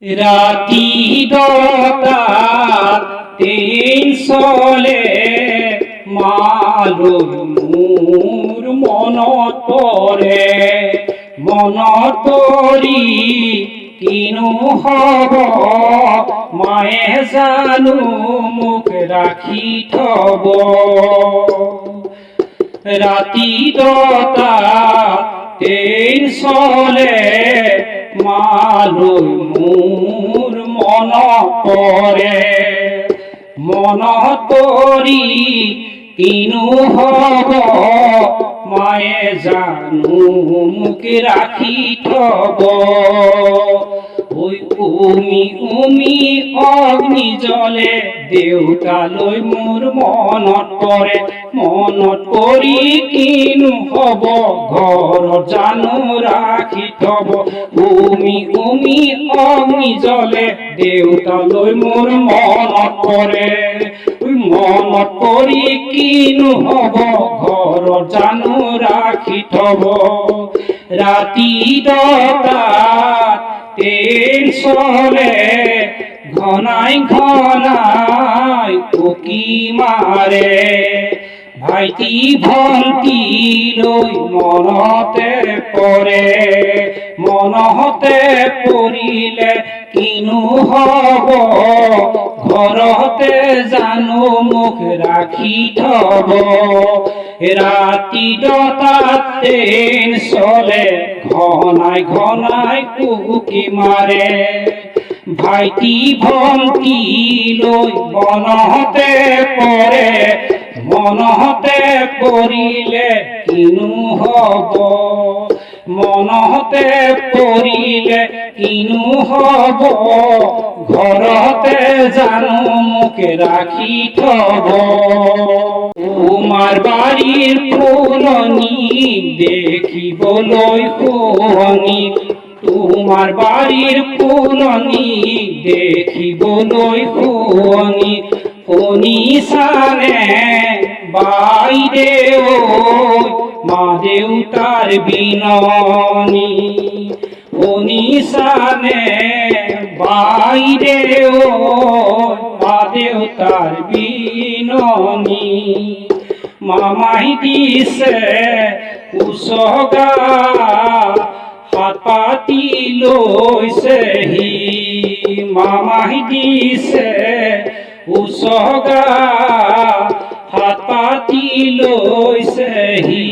ৰাতি দতাত তিন চলে মালৈ মোৰ মনত পৰে, মনত পৰি কিনো হ'ব মায়ে জানো মোক ৰাখি থব। ৰাতি দতাত তিন চলে মালৈ মোৰ মনত পৰে, মনত পৰি কিনো হ'ব মায়ে জানো মোক ৰাখি থব। উমি উমি অগ্নি জ্বলে দেউতালৈ মোৰ মনত পৰে, মনত পৰি কিনো হ'ব ঘৰত জানো ৰাখি থব। উমি উমি অগ্নি জ্বলে দেউতালৈ মোৰ মনত পৰে, মনত পৰি কিনো হ'ব ঘৰত জানো ৰাখি থব। ৰাতি দতাত তিন চলে ঘনাই ঘনাই উকি মাৰে, ভাইটি ভন্টি লৈ মনতে পৰে, মনতে পৰিলে কিনো হ'ব ঘৰতে জানো মোক ৰাখি থব। ৰাতি দতাত তিন চলে ঘনাই ঘনাই উকি মাৰে, ভাইটি ভন্টি লৈ মনতে পৰে, মনতে পৰিলে কিনো হ'ব, মনতে পৰিলে কিনো হ'ব ঘৰতে জানো মোক ৰাখি থব। তোমাৰ বাৰীৰ ফুলনি দেখিবলৈ শুৱনি, তোমাৰ বাৰীৰ ফুলনি দেখিবলৈ শুৱনি, শুনিছানে বাইদেউ মা দেউতাৰ বিননি, শুনিছানে বাইদেউ মা দেউতাৰ বিননি। মামাই দিছে উচগা হাত পাতি লৈছেহি, মামাই দিছে উচগা হাত পাতি লৈছেহি।